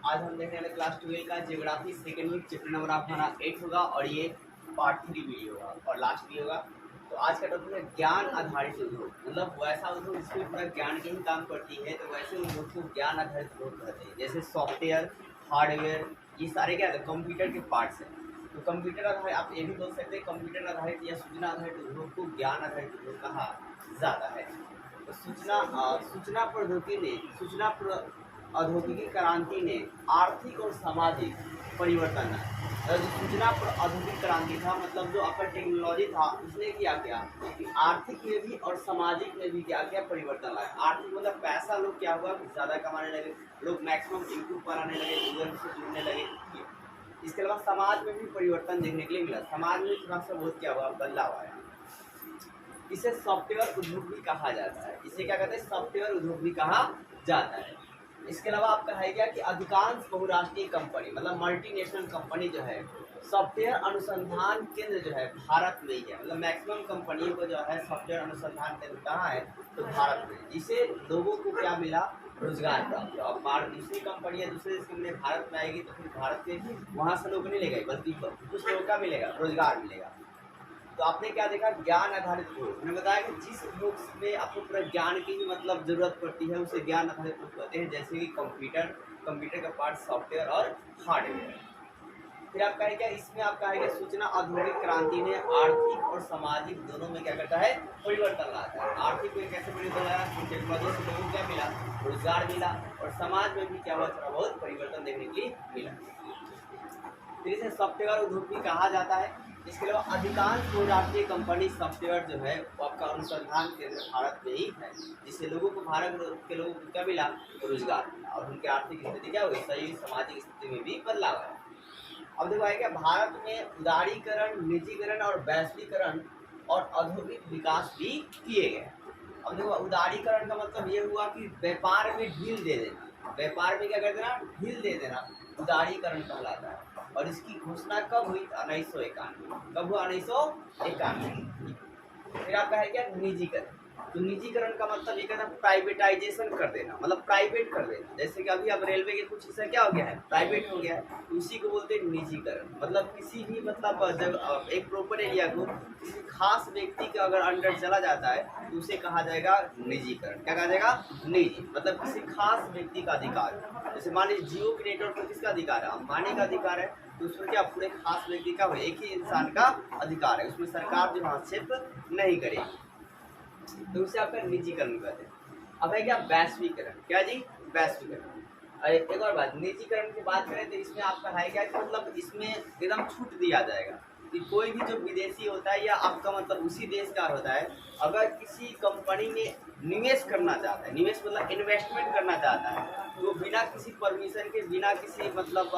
आज हम देखने वाले क्लास 12 का geography second week chapter number हमारा 8 होगा और ये पार्ट 3 वीडियो होगा और लास्ट भी होगा। तो आज का टॉपिक है ज्ञान आधारित उद्योग, मतलब वैसा उद्योग जिसमें पूरा ज्ञान के ही काम करती है, तो वैसे उद्योग को ज्ञान आधारित उद्योग कहते हैं। जैसे सॉफ्टवेयर, हार्डवेयर, ये सारे क्या है कंप्यूटर के पार्ट्स हैं। तो कंप्यूटर आधारित आप ये भी बोल सकते हैं, कंप्यूटर आधारित या सूचना आधारित उद्योग को ज्ञान आधारित उद्योग कहा जाता है। तो सूचना औद्योगिक क्रांति ने आर्थिक और सामाजिक परिवर्तन है। जो सूचना औद्योगिक क्रांति था, मतलब जो आपका टेक्नोलॉजी था, उसने क्या किया कि आर्थिक में भी और सामाजिक में भी क्या क्या परिवर्तन लाया। आर्थिक मतलब पैसा लोग क्या हुआ ज़्यादा कमाने लगे, लोग मैक्सिमम यूट्यूब पर आने लगे, गूगल से जुड़ने लगे। इसके अलावा समाज में भी परिवर्तन देखने के लिए मिला, समाज में थोड़ा सा बहुत क्या हुआ बदलाव आया। इसे सॉफ्टवेयर उद्योग भी कहा जाता है। इसे क्या कहते हैं, सॉफ्टवेयर उद्योग भी कहा जाता है। इसके अलावा आपका है क्या कि अधिकांश बहुराष्ट्रीय कंपनी, मतलब मल्टीनेशनल कंपनी जो है, सॉफ्टवेयर अनुसंधान केंद्र जो है भारत में ही है। मतलब मैक्सिमम कंपनियों को जो है सॉफ्टवेयर अनुसंधान केंद्र कहाँ है, तो भारत में। जिससे लोगों को क्या मिला, रोजगार प्राप्त। अब दूसरी कंपनियां दूसरे देश में भारत में आएगी तो फिर भारत के वहाँ से लोग नहीं मिलेगा, बल्कि कुछ लोगों का मिलेगा, रोजगार मिलेगा। तो आपने क्या देखा, ज्ञान आधारित उद्योग। मैंने बताया कि जिस उद्योग में आपको पूरा ज्ञान की ही मतलब जरूरत पड़ती है उसे ज्ञान आधारित उद्योग कहते हैं। जैसे कि कंप्यूटर का पार्ट, सॉफ्टवेयर और हार्डवेयर। फिर आपका है क्या, इसमें आपका है क्या, सूचना औद्योगिक क्रांति ने आर्थिक और सामाजिक दोनों में क्या करता है, परिवर्तन लाता है। आर्थिक में कैसे परिवर्तन लाया, टेक्नोलॉजी से लोगों को क्या मिला, रोजगार मिला, और समाज में भी क्या हुआ, थोड़ा बहुत परिवर्तन देखने के लिए मिला। फिर इसे सॉफ्टवेयर उद्योग भी कहा जाता है। इसके अलावा अधिकांश बहुराष्ट्रीय कंपनी सॉफ्टवेयर जो है वो आपका अनुसंधान केंद्र भारत में ही है, जिससे लोगों को, भारत के लोगों को क्या मिला, रोजगार मिला, और उनकी आर्थिक स्थिति क्या हुई, सही सामाजिक स्थिति में भी बदलाव आया। अब देखो है क्या, भारत में उदारीकरण, निजीकरण और वैश्वीकरण और औद्योगिक विकास भी किए गए। अब देखो उदारीकरण का मतलब ये हुआ कि व्यापार में ढील दे देना, व्यापार में क्या कर देना, ढील दे देना, उदारीकरण कहलाता है। और इसकी घोषणा कब हुई, 1991। कब हुआ, 1991। फिर आपका है क्या, निजीकरण। तो निजीकरण का मतलब ये कहना प्राइवेटाइजेशन कर देना, मतलब प्राइवेट कर देना। जैसे कि अभी अब रेलवे के कुछ हिस्सा क्या हो गया है, प्राइवेट हो गया है, तो उसी को बोलते हैं निजीकरण। मतलब किसी भी, मतलब जब एक प्रॉपर एरिया को किसी खास व्यक्ति के अगर अंडर चला जाता है तो उसे कहा जाएगा निजीकरण। क्या कहा जाएगा, निजी, मतलब किसी खास व्यक्ति का अधिकार। जैसे मान लीजिए जियो के नेटवर्क पर किसका अधिकार है, अंबानी का अधिकार है, तो उसमें क्या पूरे खास व्यक्ति का, एक ही इंसान का अधिकार है, उसमें सरकार जो हस्तक्षेप नहीं करेगी, तो उसे आपका निजीकरण कहते हैं। अब है क्या, वैश्वीकरण। क्या जी, वैश्वीकरण। एक और बात, निजीकरण की बात करें तो इसमें आपका है क्या कि मतलब इसमें एकदम छूट दिया जाएगा कि कोई भी जो विदेशी होता है या आपका मतलब उसी देश का होता है, अगर किसी कंपनी में निवेश करना चाहता है, निवेश मतलब इन्वेस्टमेंट करना चाहता है, तो बिना किसी परमिशन के, बिना किसी मतलब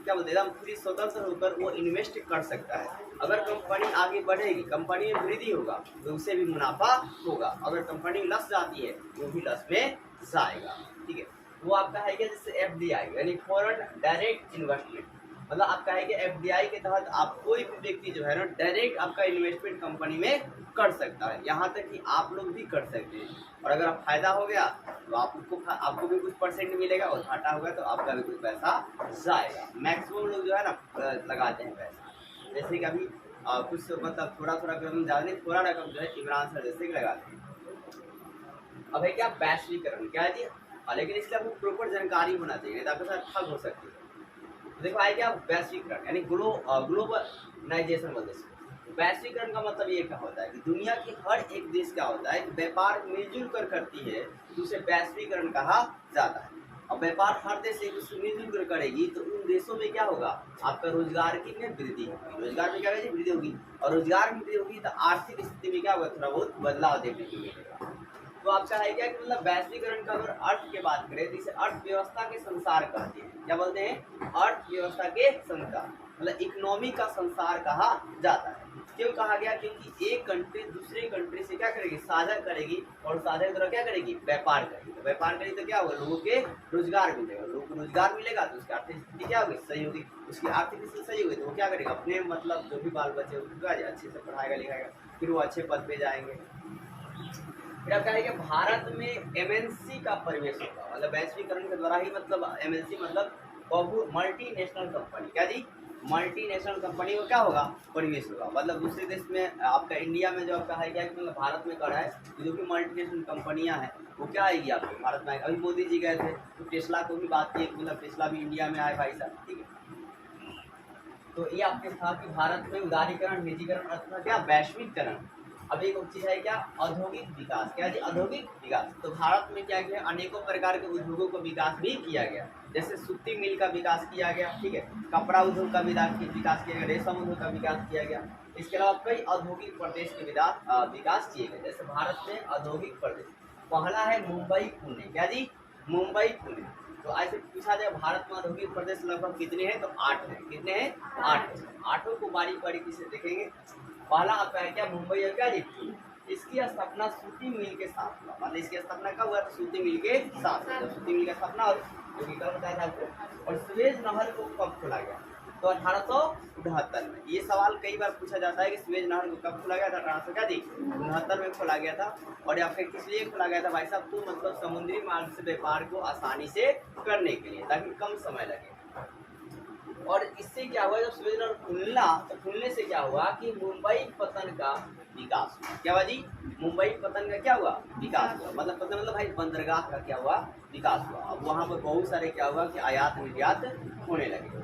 क्या बोलते हैं, एकदम फ्री स्वतंत्र होकर वो इन्वेस्ट कर सकता है। अगर कंपनी आगे बढ़ेगी, कंपनी में वृद्धि होगा, तो उसे भी मुनाफा होगा। अगर कंपनी लस जाती है वो भी लस में जाएगा, ठीक है। वो आपका है क्या, जैसे FDI यानी फॉरेन डायरेक्ट इन्वेस्टमेंट, मतलब आपका है कि FDI के तहत आप कोई भी व्यक्ति जो है ना डायरेक्ट आपका इन्वेस्टमेंट कंपनी में कर सकता है, यहाँ तक कि आप लोग भी कर सकते हैं। और अगर आप फायदा हो गया तो आपको भी कुछ परसेंट मिलेगा, और घाटा होगा तो आपका भी कुछ पैसा जाएगा। मैक्सिमम लोग जो है ना लगाते हैं पैसा, जैसे कि अभी कुछ मतलब थोड़ा रकम ज़्यादा नहीं, थोड़ा रकम जो है इमरान सर जैसे लगाते हैं। अब है क्या, वैश्वीकरण। क्या है जी, लेकिन इसलिए आपको प्रॉपर जानकारी होना चाहिए, नहीं तो आपके साथ ठग हो सकती है। देखो है क्या, वैश्वीकरण यानी ग्लोबलाइजेशन बोलते हैं। वैश्वीकरण का मतलब ये क्या होता है कि दुनिया के हर एक देश क्या होता है, व्यापार मिलजुल कर करती है, तो उसे वैश्वीकरण कहा जाता है। अब व्यापार हर देश एक दूसरे मिलजुल कर करेगी तो उन देशों में क्या होगा, आपका रोजगार की में वृद्धि होगी, रोजगार में क्या होगी, वृद्धि होगी, और रोजगार में वृद्धि होगी तो आर्थिक स्थिति में क्या होगा, थोड़ा बहुत बदलाव देखने को मिलेगा। तो आपका है क्या कि मतलब वैश्वीकरण का अगर अर्थ की बात करें तो इसे अर्थव्यवस्था के संसार कहते हैं। क्या बोलते हैं, अर्थव्यवस्था के संसार, मतलब इकोनॉमी का संसार कहा जाता है। क्यों कहा गया, क्योंकि एक कंट्री दूसरे कंट्री से क्या करेगी, साझा करेगी, और साझा की क्या करेगी, व्यापार करेगी। तो व्यापार करेगी तो क्या होगा, लोगों के रोजगार मिलेगा, लोगों को रोजगार मिलेगा तो उसकी आर्थिक स्थिति क्या होगी, सही होगी। उसकी आर्थिक स्थिति सही होगी तो वो क्या करेगा, अपने मतलब जो भी बाल बच्चे उनको अच्छे से पढ़ाएगा लिखाएगा, फिर वो अच्छे पद पे जाएंगे। फिर आपका है कि भारत में MNC का प्रवेश होगा, मतलब वैश्वीकरण के द्वारा ही, मतलब MNC मतलब बहु मल्टीनेशनल कंपनी, क्या जी, मल्टीनेशनल कंपनी को क्या होगा, परिवेश होगा। मतलब दूसरे देश में आपका इंडिया में जो आपका है क्या, मतलब भारत में कर रहा है, जो कि मल्टीनेशनल कंपनियां हैं वो क्या आएगी आपके भारत में। अभी मोदी जी गए थे तो टेस्ला को भी बात की, मतलब टेस्ला भी इंडिया में आए भाई साहब, ठीक है। तो ये आपके था कि भारत में उदारीकरण, निजीकरण अथवा क्या, वैश्विकरण। अब एक चीज है क्या, औद्योगिक विकास, क्या जी, औद्योगिक विकास। तो भारत में क्या किया, अनेकों प्रकार के उद्योगों का विकास भी किया गया, जैसे सूती मिल का विकास किया गया, ठीक है, कपड़ा उद्योग का विकास किया गया, रेशम उद्योग का विकास किया गया। इसके अलावा कई औद्योगिक प्रदेश के विकास किए गए। जैसे भारत में औद्योगिक प्रदेश पहला है मुंबई पुणे, क्या जी, मुंबई पुणे। तो ऐसे पूछा जाए भारत में औद्योगिक प्रदेश लगभग कितने हैं, तो 8 हैं। कितने हैं, 8 हैं। आठों को बारीक बारीकी से देखेंगे। पहला आपका है क्या, मुंबई है, क्या जी, इसकी स्थापना सूती मिल के साथ हुआ। मतलब इसकी स्थापना कब हुआ, तो सूती मिल के साथ, जब सूती मिल की स्थापना हुई, जो कि कब बताया था आपको। और सुएज नहर को कब खोला गया, तो 1869 में। ये सवाल कई बार पूछा जाता है कि सुएज नहर को कब खोला गया था, 1869 में खोला गया था। और या फिर किस लिए खोला गया था भाई साहब, तो मतलब समुद्री मार्ग से व्यापार को आसानी से करने के लिए, ताकि कम समय लगे। और इससे क्या हुआ, जब सुएज नहर खुलना, तो खुलने से क्या हुआ कि मुंबई पतन का विकास हुआ। क्या हुआ जी, मुंबई पतन का क्या हुआ, विकास हुआ। मतलब पतन मतलब भाई बंदरगाह का क्या हुआ, विकास हुआ। अब वहाँ पर बहुत सारे क्या हुआ कि आयात निर्यात होने लगे।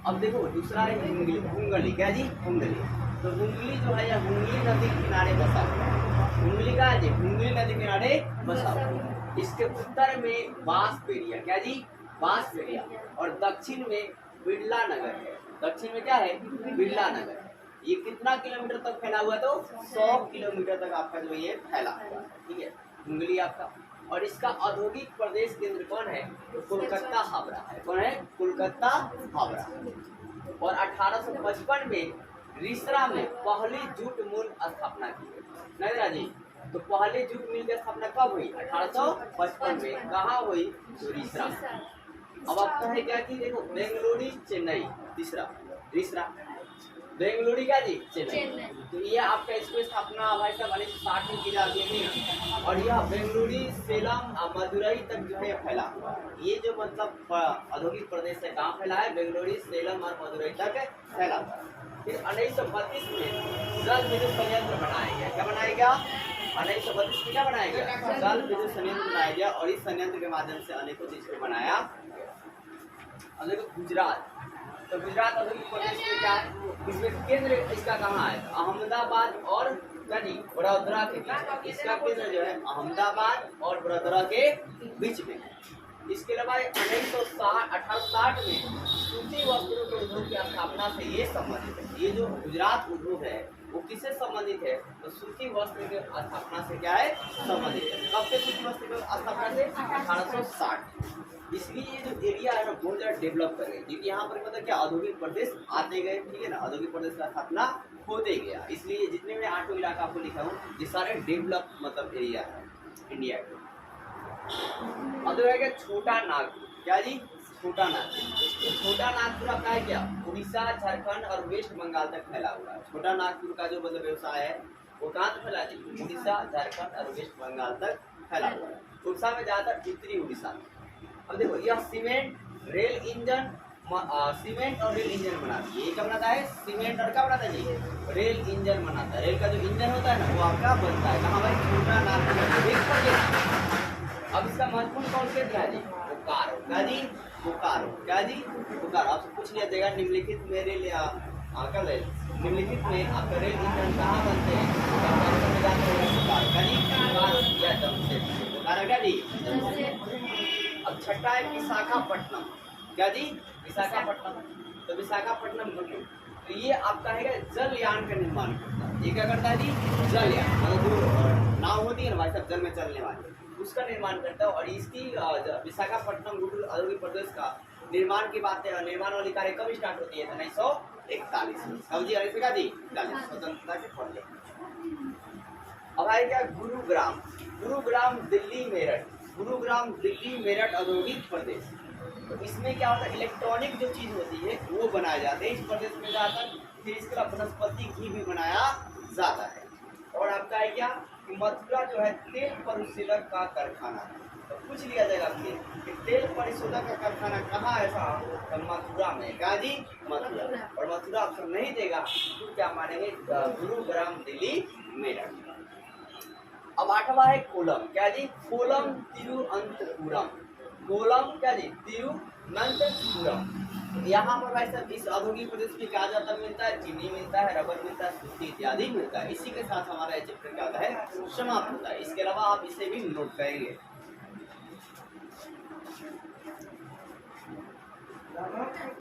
अब देखो दूसरा है हुंगली, क्या जी, हुंगली। तो हुंगली जो है, यह हुंगली नदी के किनारे बसा हुआ है। हुंगली का जी, हुंगली नदी के किनारे बसा हुआ है। इसके उत्तर में बांसबेरिया, क्या जी, बांसबेरिया। और दक्षिण में बिरला नगर है। दक्षिण में क्या है, बिरला नगर। ये कितना किलोमीटर तक फैला हुआ, तो 100 किलोमीटर तक आपका जो ये फैला हुआ है, ठीक है, हुंगली आपका। और इसका औद्योगिक प्रदेश केंद्र कौन है, तो कोलकाता हावड़ा है। कौन है, कोलकाता हावड़ा। और 1855 में रिसरा में पहली जूट मिल स्थापना की गई। नजरा जी, तो पहली जूट मिल की स्थापना कब हुई, 1855 में। कहाँ हुई, तो रिसरा। अब आपका है क्या कि देखो बेंगलुरु चेन्नई, तीसरा रिसरा, बेंगलुरु का जी, चेन्नई। तो ये आपका इसको स्थापना भाई साहब 1960 में की जाती है। और यह बेंगलुरु, सेलम, मदुरई तक जो है फैला हुआ है। ये जो मतलब औद्योगिक प्रदेश है, कहाँ फैला है, बेंगलुरु, सेलम और मदुरई तक फैला हुआ है। फिर 1932 में जल विद्युत संयंत्र बनाया गया। क्या बनाया गया, 1932 में क्या बनाया गया, जल विद्युत संयंत्र बनाया गया। और इस संयंत्र के माध्यम से अनेकों चीज को बनाया गया। अब देखो गुजरात, तो गुजरात औद्योगिक प्रदेश में क्या है, इसमें केंद्र इसका कहाँ है, अहमदाबाद और वडोदरा के बीच। इसका केंद्र जो है अहमदाबाद और वडोदरा के बीच में। इसके अलावा 1860 में सूती वस्त्रों के उद्योग की स्थापना से ये संबंधित है। ये जो गुजरात उद्योग है वो किससे संबंधित है, तो सूती वस्त्र के स्थापना से क्या है, संबंधित है। कब से सूती वस्त्र की स्थापना से, 1860। इसलिए ये जो एरिया है ना बहुत ज्यादा डेवलप कर गए, क्योंकि यहाँ पर मतलब क्या औद्योगिक प्रदेश आते गए, ठीक है ना, औद्योगिक प्रदेश का स्थापना होते गया। इसलिए जितने मैं 8 इलाका आपको लिखा हूँ ये सारे डेवलप मतलब एरिया है इंडिया के। अब जो है छोटा नागपुर, क्या जी, छोटा नागपुर। छोटा नागपुर आपका है क्या, उड़ीसा, झारखंड और वेस्ट बंगाल तक फैला हुआ है। छोटा नागपुर का जो मतलब व्यवसाय है वो कहाँ तक फैला है, उड़ीसा, झारखंड और वेस्ट बंगाल तक फैला हुआ है। उड़ीसा में ज्यादातर उत्तरी उड़ीसा में। अब देखो यह सीमेंट, रेल इंजन, सीमेंट और रेल इंजन बनाता है। ये क्या बनाता है, सीमेंट और क्या बनाता है जी, रेल इंजन बनाता है। रेल का जो इंजन होता है ना वो आपका बनता है कहाँ भाई, छोटा नागपुर। अब इसका महत्वपूर्ण कौन क्षेत्र है जी, बोकारो, क्या जी, बोकारो, क्या जी, बोकारो। आपसे पूछ लिया जाएगा निम्नलिखित में रेल निम्नलिखित में आपका रेल इंजन कहाँ बनते हैं, बोकारो, क्या जी, बोकारो या जमशेदपुर, बोकारो क्या जी, जमशेदपुर। अब छठा है विशाखापट्टनम, क्या जी, विशाखापट्टनम। तो विशाखापट्टनम तो ये आपका है जलयान का निर्माण करता है। ये क्या करता है जी, जलयान, मतलब नाव होती है ना भाई साहब जल में चलने वाली, उसका निर्माण करता है। और इसकी विशाखापट्टनम गुडुल औद्योगिक प्रदेश का निर्माण की बात है, निर्माण वाली कार्य कब स्टार्ट होती है, 1941 में। कब जी, का जी, स्वतंत्रता के पहले। अब आए क्या गुरुग्राम, गुरुग्राम दिल्ली मेरठ, गुरुग्राम दिल्ली मेरठ औद्योगिक प्रदेश। तो इसमें क्या होता है, इलेक्ट्रॉनिक जो चीज होती है वो बनाए जाते हैं इस प्रदेश में जाकर। फिर इसके बाद वनस्पति घी भी बनाया जाता है। और आपका है क्या, मथुरा जो है तेल परिशीलक का कारखाना है। तो पूछ लिया जाएगा कि तेल परिशोधक का कारखाना कहाँ है साहब, तो मथुरा में। कहा जी, मथुरा। और मथुरा ऑप्शन नहीं देगा तो क्या मानेंगे, गुरुग्राम, दिल्ली, मेरठ। अब 8वां है कोलम। क्या जी, कोलम तिरुअनंतपुरम। कोलम क्या जी, तिरुअनंतपुरम। यहाँ पर भाई साहब इस औद्योगिक प्रदेश में क्या ज्यादा मिलता है, चीनी मिलता है, रबर मिलता है, सूती इत्यादि मिलता है। इसी के साथ हमारा चैप्टर क्या होता है, समाप्त होता है। इसके अलावा आप इसे भी नोट करेंगे।